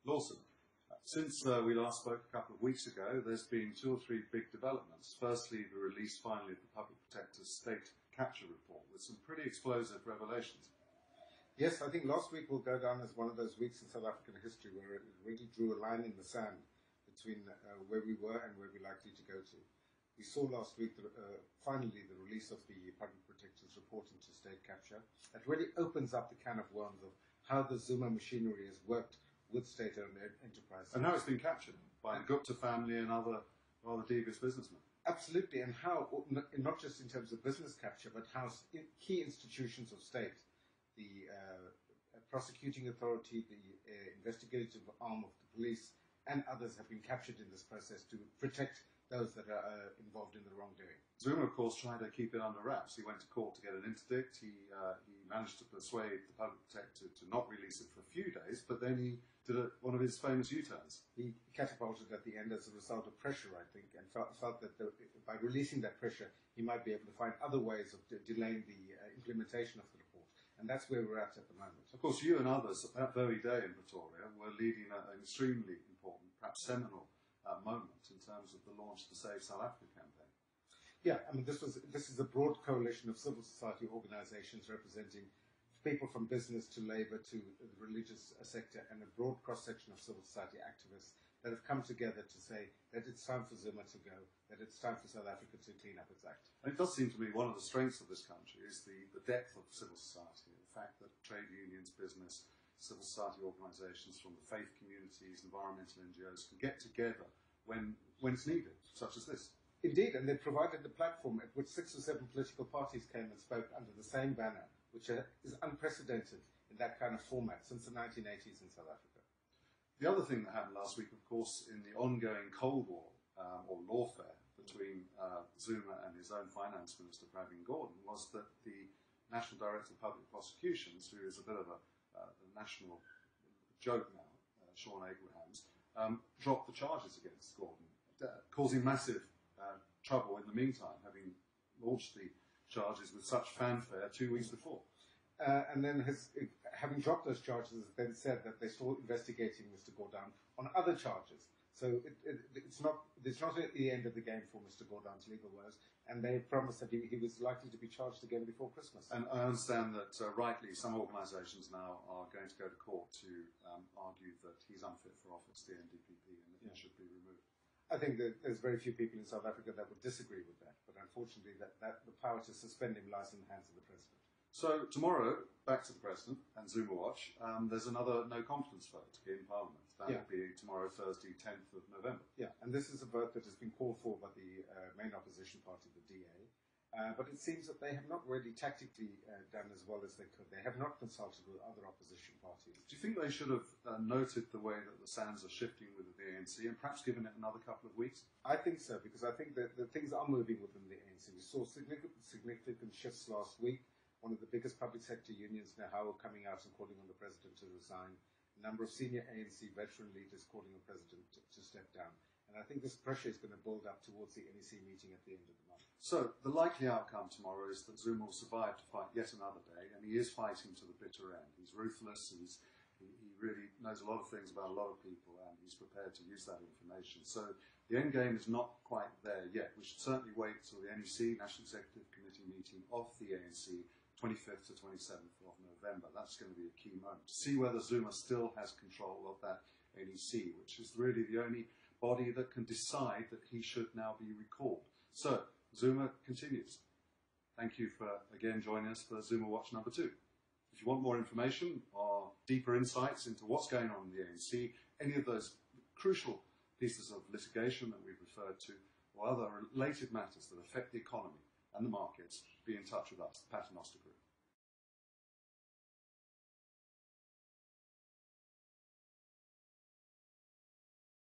Lawson, since we last spoke a couple of weeks ago, there's been 2 or 3 big developments. Firstly, the release finally of the Public Protector's state capture report with some pretty explosive revelations. Yes, I think last week will go down as one of those weeks in South African history where it really drew a line in the sand between where we were and where we're likely to go to. We saw last week finally the release of the Public Protector's report into state capture. That really opens up the can of worms of how the Zuma machinery has worked with state-owned enterprises. And how it's been captured by the Gupta family and other rather devious businessmen. Absolutely, and how, not just in terms of business capture, but how key institutions of state, the prosecuting authority, the investigative arm of the police, and others have been captured in this process to protect those that are involved in the wrongdoing. Zuma, of course, tried to keep it under wraps. He went to court to get an interdict. He managed to persuade the Public Protector to not release it for a few days, but then he did one of his famous U-turns. He catapulted at the end as a result of pressure, I think, and felt that by releasing that pressure, he might be able to find other ways of delaying the implementation of the report. And that's where we're at the moment. Of course, you and others that very day in Pretoria were leading an extremely important, perhaps seminal moment in terms of the launch of the Save South Africa campaign. Yeah, I mean, this is a broad coalition of civil society organizations representing people from business to labor to the religious sector and a broad cross-section of civil society activists that have come together to say that it's time for Zuma to go, that it's time for South Africa to clean up its act. And it does seem to me one of the strengths of this country is the depth of civil society, the fact that trade unions, business, civil society organisations from the faith communities, environmental NGOs can get together when it's needed, such as this. Indeed, and they provided the platform at which 6 or 7 political parties came and spoke under the same banner, which is unprecedented in that kind of format since the 1980s in South Africa. The other thing that happened last week, of course, in the ongoing Cold War, or lawfare, between Zuma and his own finance minister, Pravin Gordhan, was that the National Director of Public Prosecutions, who is a bit of a national joke now, Sean Abrahams, dropped the charges against Gordhan, causing massive trouble in the meantime, having launched the charges with such fanfare 2 weeks before. And then having dropped those charges, then said that they're still investigating Mr. Gordhan on other charges. So it's not at the end of the game for Mr. Gordhan's legal woes, and they promised that he was likely to be charged again before Christmas. And I understand that rightly some organisations now are going to go to court to argue that he's unfit for office, the NDPP, and that he should be removed. I think that there's very few people in South Africa that would disagree with that, but unfortunately that the power to suspend him lies in the hands of the President. So tomorrow, back to the President and Zuma Watch, there's another no confidence vote in Parliament. That will be tomorrow, Thursday, 10th of November. Yeah, and this is a vote that has been called for by the main opposition party, the DA. But it seems that they have not really tactically done as well as they could. They have not consulted with other opposition parties. Do you think they should have noted the way that the sands are shifting within the ANC and perhaps given it another couple of weeks? I think so, because I think that things are moving within the ANC. We saw significant shifts last week. One of the biggest public sector unions now coming out and calling on the President to resign. A number of senior ANC veteran leaders calling on the President to step down. And I think this pressure is going to build up towards the NEC meeting at the end of the month. So the likely outcome tomorrow is that Zuma will survive to fight yet another day, and he is fighting to the bitter end. He's ruthless, he really knows a lot of things about a lot of people, and he's prepared to use that information. So the end game is not quite there yet. We should certainly wait till the NEC, National Executive Committee meeting of the ANC, 25th to 27th of November. That's going to be a key moment to see whether Zuma still has control of that NEC, which is really the only body that can decide that he should now be recalled. So, Zuma continues. Thank you for, again, joining us for Zuma Watch number 2. If you want more information or deeper insights into what's going on in the ANC, any of those crucial pieces of litigation that we've referred to, or other related matters that affect the economy and the markets, be in touch with us, the Paternoster Group.